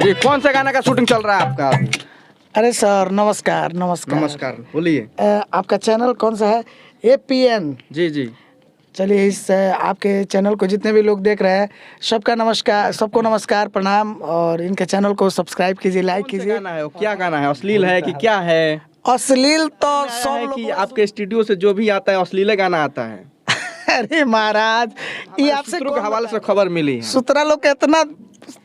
ये कौन सा गाना का शूटिंग चल रहा है आपका? अरे सर नमस्कार नमस्कार नमस्कार, बोलिए। आपका चैनल कौन सा है? APN। जी जी। चलिए इस आपके चैनल को जितने भी लोग देख रहे हैं सबका नमस्कार, सबको नमस्कार प्रणाम। और इनके चैनल को सब्सक्राइब कीजिए, लाइक कौन सा कीजिए। गाना है वो? क्या गाना है? अश्लील है कि क्या है? अश्लील तो सब सब कि लोग आपके स्टूडियो से जो भी आता है अश्लील गाना आता है। अरे महाराज ये आपसे सूत्रों के हवाले से खबर मिली है। सूत्रा लोग के इतना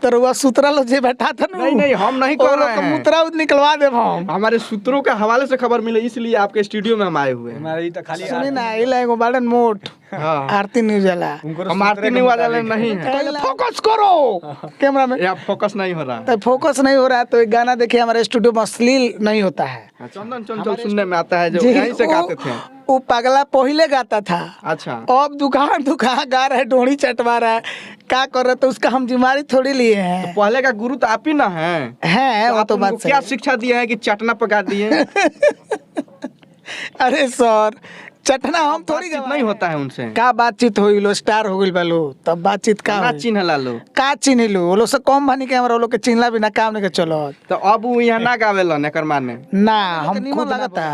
तरुआ सूत्रा लोग जे बैठा था ना। नहीं, हम नहीं कर रहे हैं। मुतरा निकलवा दे हम। हमारे सूत्रों के हवाले से खबर मिली, इसलिए आपके स्टूडियो में हम आए हुए हैं। हमारी तो खाली सुनी ना इला एगो बाड़न मोट हाँ। आरती न्यूज वाला। हम आरती नहीं वाले नहीं है। पहले फोकस करो कैमरा में। यहाँ फोकस नहीं हो रहा है। तो फोकस नहीं हो रहा है तो एक गाना देखिए हमारे स्टूडियो में अश्लील नहीं होता है। चंदन चंचल सुनने में आता है जो जी, यहीं से गाते थे। वो पगला पहले गाता था। अच्छा। अब दुकान दुकान गा रहा है, डोरी चटवा रहा है, क्या कर रहा है? तो उसका हम जिम्मेदारी थोड़ी लिए हैं। पहले का गुरु तो आप ही ना है। वो आप तो उनको बात क्या सही शिक्षा दिया है कि चटना पका दिए? अरे सर चटना हम थोड़ी बातचीत नहीं होता है उनसे। का बातचीत हो लो स्टार हो गइल बालो तब बातचीत का ना होई? चिन्ह ला लो। का चिन्ह लो वो लोग से कम भानी के हमरा वो लोग के चिन्हला बिना काम नहीं के चलो। तो अब वो यहाँ ना गावेलन एकर माने। ना हम खुद लगता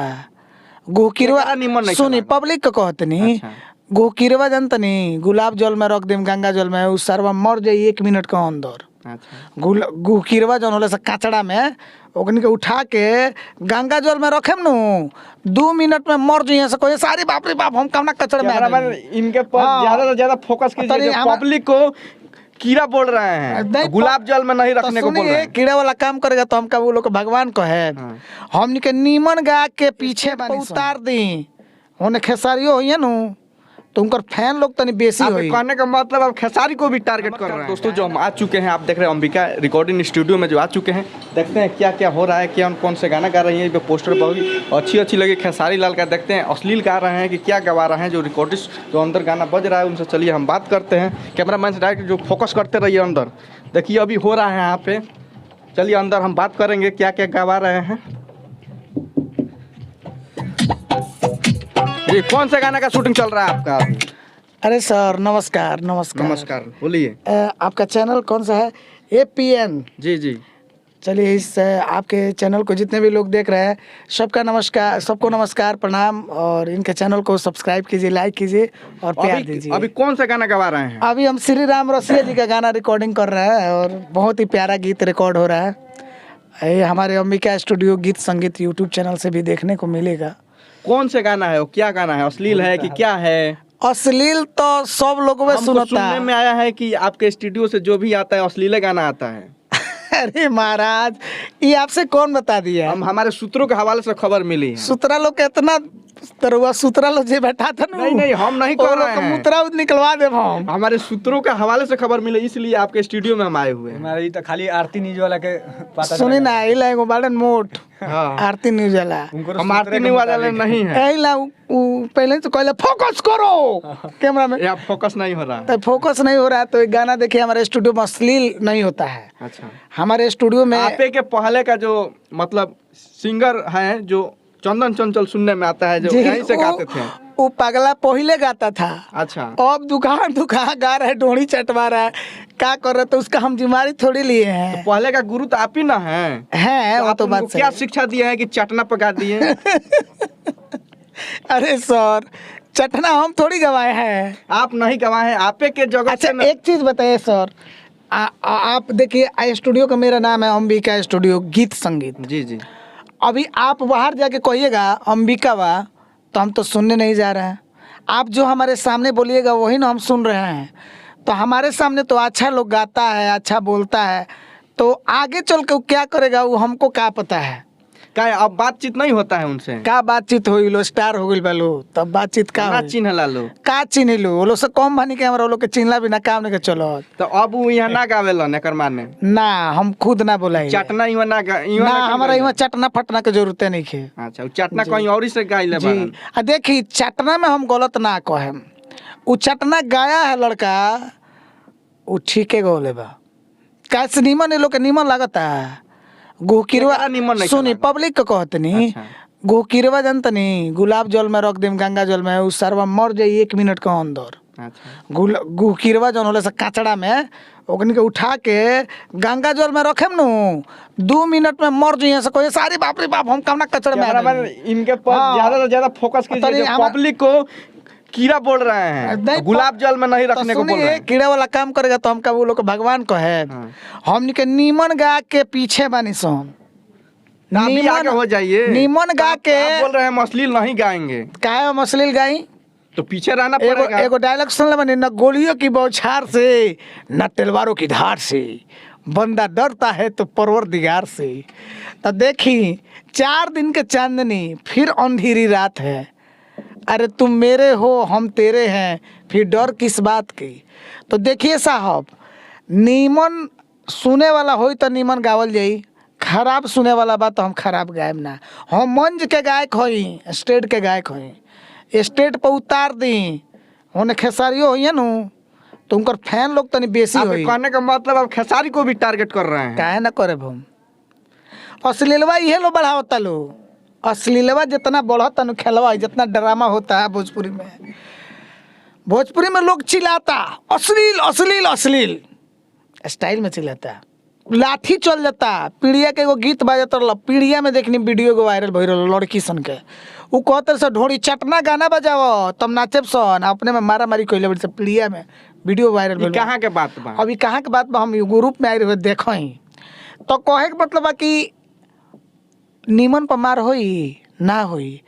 गोकिरवा केकरा निमन नहीं सुनी चलाना। पब्लिक के कहतनी अच्छा। गोकिरवा जनतनी गुलाब जल में रख देम गंगा जल में उ सरवा मर जाई 1 मिनट के अंदर। अच्छा। गोकिरवा जन होले से काचड़ा में ओकनी के उठा के गंगा जल में रखेम नु 2 मिनट में मर जाइए से कोई सारी बाप रे बाप हम कमना कचड़ में आ कैमरामैन गइल। इनके पर हाँ। ज्यादा से ज्यादा फोकस तनी कीजिए। हम- पब्लिक को कीड़ा बोल रहे नहीं, हैं, गुलाब जल में नहीं रखने को बोल रहे हैं। कीड़े वाला काम करेगा तो हमका वो लोग के भगवान को है। हाँ। हमनी के नीमन गा के पीछे उतार दी होने खेसारियो होइए नु तो उनकर फैन लोग तनी बेसी आप होई। कहने का मतलब आप खेसारी को भी टारगेट कर रहे हैं। दोस्तों जो हम आ चुके हैं, आप देख रहे हैं अंबिका रिकॉर्डिंग स्टूडियो में जो आ चुके हैं, देखते हैं क्या क्या हो रहा है, क्या कौन से गाना गा रही है। जो पोस्टर बहुत अच्छी लगी खेसारी लाल का, देखते हैं अश्लील गा रहे हैं कि क्या गवा रहे हैं। जो रिकॉर्डिस्ट जो अंदर गाना बज रहा है उनसे चलिए हम बात करते हैं। कैमरामैन से डायरेक्ट जो फोकस करते रहिए अंदर। देखिए अभी हो रहा है यहाँ पे, चलिए अंदर हम बात करेंगे क्या क्या गवा रहे हैं। ये कौन सा गाना का शूटिंग चल रहा है आपका? अरे सर नमस्कार नमस्कार नमस्कार, बोलिए। आपका चैनल कौन सा है? APN। जी जी। चलिए इस आपके चैनल को जितने भी लोग देख रहे हैं सबका नमस्कार, सबको नमस्कार प्रणाम। और इनके चैनल को सब्सक्राइब कीजिए, लाइक कीजिए और प्यार दीजिए। अभी कौन सा गाना गवा रहे हैं? अभी हम श्री राम रसिया जी का गाना रिकॉर्डिंग कर रहे हैं और बहुत ही प्यारा गीत रिकॉर्ड हो रहा है। ये हमारे अंबिका स्टूडियो गीत संगीत यूट्यूब चैनल से भी देखने को मिलेगा। कौन से गाना है वो? क्या गाना है? अश्लील है कि क्या है? अश्लील तो सब लोगों में हमको सुनता सुनने में आया है कि आपके स्टूडियो से जो भी आता है अश्लील गाना आता है। अरे महाराज ये आपसे कौन बता दिया? हम हमारे सूत्रों के हवाले से खबर मिली है। सूत्रा लोग के इतना तरुआ सूत्रा लोग जे बैठा था ना। नहीं, हम नहीं कर रहे हैं। मुतरा निकलवा दे हम। हमारे सूत्रों के हवाले से खबर मिली, इसलिए आपके स्टूडियो में हम आए हुए हैं। हमारी तो खाली आरती न्यूज वाला के पता सुनी ना इला एगो बाड़न मोट हाँ। आरती न्यूज वाला। हम आरती नहीं वाले नहीं है। एला पहले तो कहले फोकस करो कैमरा में। यहाँ फोकस नहीं हो रहा है। तो फोकस नहीं हो रहा है तो एक गाना देखिए हमारे स्टूडियो में अश्लील नहीं होता है। अच्छा। हमारे स्टूडियो में आपे के पहले का जो मतलब सिंगर है जो चंदन चंचल सुनने में आता है जो जी, यहीं से गाते थे। वो पगला पहले गाता था। अच्छा। अब दुकान दुकान गा रहा है, डोरी चटवा रहा है, क्या कर रहा है? तो उसका हम जिम्मेदारी थोड़ी लिए हैं। पहले का गुरु तो आप ही ना है। वो आप तो उनको बात क्या सही। शिक्षा दिया है कि चटना पका दिए? अरे सर चटना हम थोड़ी गवाए हैं। आप नहीं गवाए हैं, आपे के जगह अच्छा से न- एक चीज बताइए सर, आप देखिए स्टूडियो का मेरा नाम है अंबिका स्टूडियो गीत संगीत। जी जी। अभी आप बाहर जाके कहिएगा अंबिका वा तो हम तो सुनने नहीं जा रहे हैं। आप जो हमारे सामने बोलिएगा वही ना हम सुन रहे हैं। तो हमारे सामने तो अच्छा लोग गाता है, अच्छा बोलता है, तो आगे चल के वो क्या करेगा वो हमको क्या पता है। क्या अब बातचीत नहीं होता है उनसे? का बातचीत हो लो स्टार हो गइल बालो तब बातचीत का ना होई? चिन्ह ला लो। का चिन्ह लो वो लोग से कम भानी के हमरा वो लोग के चिन्हला बिना काम नहीं के चलो। तो अब वो यहाँ ना गावेलन एकर माने। ना हम खुद ना बोलाई चटना इहाँ ना ना हमारा यहाँ चटना फटना के जरूरत नहीं है। अच्छा, वो चटना कहीं और ही से गाइले जी बारन। देखी चटना में हम गलत ना कहे। वो चटना गाया है लड़का वो ठीक है गौले बा कैसे नीमन लोग के नीमन लगता है। गोकिरवा केकरा निमन नहीं सुनी लागता? पब्लिक के कहतनी अच्छा। गोकिरवा जनतनी गुलाब जल में रख देम गंगा जल में उ सरवा मर जाई 1 मिनट के अंदर। अच्छा गुकिरवा जौन होला से कचड़ा में ओकनी के उठा के गंगा जल में रखेम नु 2 मिनट में मर जाइए से कोई सारी बाप रे बाप हम कमना कचड़ा में आ कैमरामैन गए। इनके पर हाँ। ज्यादा से ज्यादा फोकस तनी कीजिए हम- पब्लिक को कीड़ा बोल रहे हैं नहीं, गुलाब जल में नहीं तो रखने को बोल सुनिए, रहे हैं। कीड़ा वाला काम करेगा तो हम वो लोग को भगवान को है हाँ। हमनी के नीमन गा के पीछे बानी सोन ना भी आगे हो जाइए नीमन गा आप- के आप बोल रहे हैं हम अश्लील नहीं गाएंगे काहे हम अश्लील गाई तो पीछे रहना एगो पड़ेगा। एगो डायलॉग सुन ले बनी, न गोलियों की बौछार से न तलवारों की धार से बंदा डरता है तो परवरदिगार से। तो देखी 4 दिन के चांदनी फिर अंधेरी रात है, अरे तुम मेरे हो हम तेरे हैं फिर डर किस बात की। तो देखिए साहब, नीमन सुने वाला होई तो नीमन गावल जाई, खराब सुने वाला बात तो हम खराब गायब ना। हम मंच के गायक होई, स्टेज के गायक होई, स्टेज पर उतार दी होने खेसारियो होइए नु तो उनकर फैन लोग तनी बेसी आपके होई। कहने का मतलब आप खेसारी को भी टारगेट कर रहे हैं। काहे ना करे हम अश्लीलवा इहे लो बढ़ावता लो, अश्लीलवा जितना बढ़ता नु खेलवा जितना ड्रामा होता है भोजपुरी में, भोजपुरी में लोग चिल्लाता अश्लील अश्लील अश्लील स्टाइल में चिल्लाता, लाठी चल जाता। पीड़िया के एगो गीत बाजत रहा, पीड़िया में देखनी वीडियो एगो वायरल भई रहा लड़की सन के, उ कहते से ढोड़ी चटना गाना बजाओ तब नाचब सन, अपने में मारा मारी कैले बड़ी से पीड़िया में वीडियो वायरल ये भइल बा। कहाँ के बात बा? अभी कहाँ के बात बा, हम ग्रुप में आए रहे देखो ही तो कहे के मतलब बा कि नीमन पर मार होई ना होई।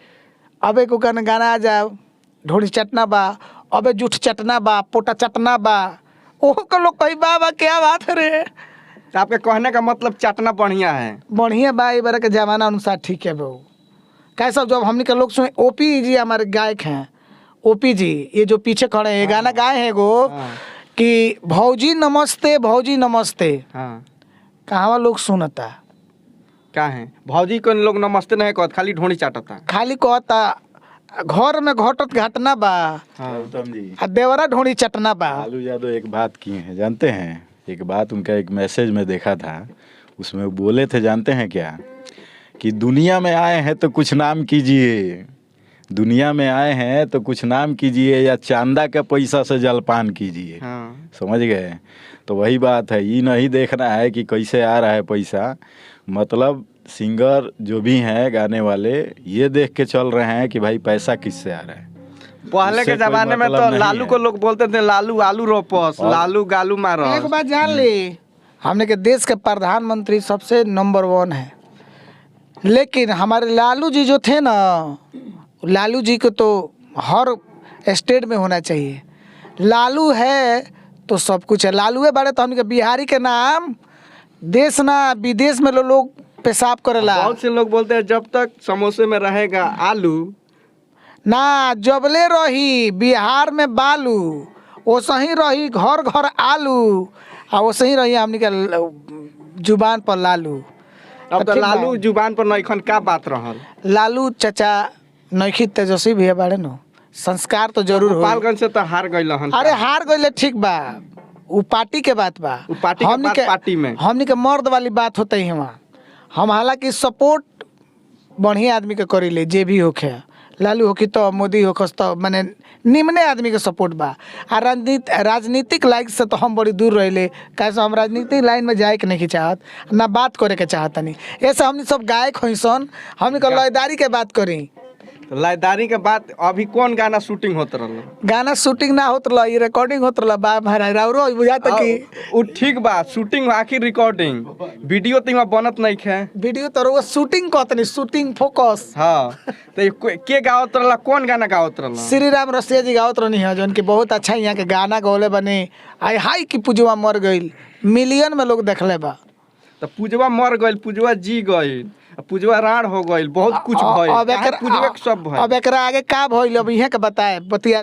अब एक गाना आ जाओ ढोड़ी चटना बा, अबे जूठ चटना बा, पोटा चटना बा, ओहो का लोग कही बा क्या बात है रे। तो आपके कहने का मतलब चटना बढ़िया है। बढ़िया बा, ये बार के जमाना अनुसार ठीक है बहू। कैसा जब हमने के लोग सुने, ओपी जी हमारे गायक हैं, ओपी जी ये जो पीछे खड़े हैं, ये गाना गाए हैं एगो हाँ। कि भौजी नमस्ते भौजी नमस्ते, हाँ कहाँ लोग सुनता, क्या है भौजी को लोग नमस्ते नहीं कहत, खाली ढोनी चाटता। खाली कहता घर में घटत घटना बा हाँ गौतम जी, आ देवरा ढोड़ी चटना बा। लालू यादव एक बात किए हैं जानते हैं, एक बात उनका एक मैसेज में देखा था, उसमें वो बोले थे जानते हैं क्या, कि दुनिया में आए हैं तो कुछ नाम कीजिए, दुनिया में आए हैं तो कुछ नाम कीजिए या चांदा के पैसा से जलपान कीजिए। हाँ समझ गए? तो वही बात है, ये नहीं देखना है कि कैसे आ रहा है पैसा, मतलब सिंगर जो भी हैं गाने वाले ये देख के चल रहे हैं कि भाई पैसा किससे आ रहा है। पहले के उससे कोई जमाने में मतलब तो नहीं लालू है। को लोग बोलते थे लालू आलू रोपस, लालू गालू एक मारस। बात जान ली, हमने के देश के प्रधानमंत्री सबसे नंबर 1 है, लेकिन हमारे लालू जी जो थे ना, लालू जी को तो हर स्टेट में होना चाहिए। लालू है तो सब कुछ है, लालू है बड़े तो हमने के बिहारी के नाम देश ना विदेश में लोग पेशाब करेला बहुत से लोग बोलते हैं जब तक समोसे में रहेगा आलू ना, जबले रही बिहार में बालू वैसे ही रही घर घर आलू, आ वैसे ही रही हमने के जुबान पर लालू। अब तो ठीक बा। लालू जुबान पर नईखन का बात रहल। लालू चाचा नैखी तेजस्वी भी है बाड़े नो, संस्कार तो जरूर हो। गोपालगंज से तो हार गइल हन। अरे हार गइले ठीक बा, उ पार्टी के बात बा, उ पार्टी के हमनी बात पार्टी में। हमनी के मर्द वाली बात होता ही वहाँ। हम हालांकि सपोर्ट बढ़िया आदमी के करीले, जे भी होखे, लालू होखी तो मोदी होखस तो माने निम्ने आदमी के सपोर्ट बा। आ राजनीतिक लाइन से तो हम बड़ी दूर रहिले, कैसे हम राजनीतिक लाइन में जाए के नहीं चाहत, ना बात करे के चाहत नहीं। ऐसे हमनी सब गायक होई सन, हमनी के लयदारी के बात करी। तो लयदारी के बात अभी कौन गाना शूटिंग होत रहल? गाना शूटिंग ना होत रहा, ये रिकॉर्डिंग होत रहा बा महाराज राउरो बुझाता कि उ ठीक बा, शूटिंग आखिर रिकॉर्डिंग, वीडियो तो इहाँ बनत नहीं खे। वीडियो तो रउआ शूटिंग कहतनी, शूटिंग फोकस। हाँ तो के गावत रहला, कौन गाना गावत रहला? श्री राम रसिया जी गावत रहनी है, जौन की बहुत अच्छा यहाँ के गाना गौले बने। आई हाई की पुजवा मर गई, मिलियन में लोग देखले बा। तो पूजवा मर गइल, पूजवा जी गइल, पूजवा राण हो गइल, बहुत कुछ भइल। अब काहे पूजवा के सब भइल। एकरा आगे का भइल अब इहे के बताए बतिया।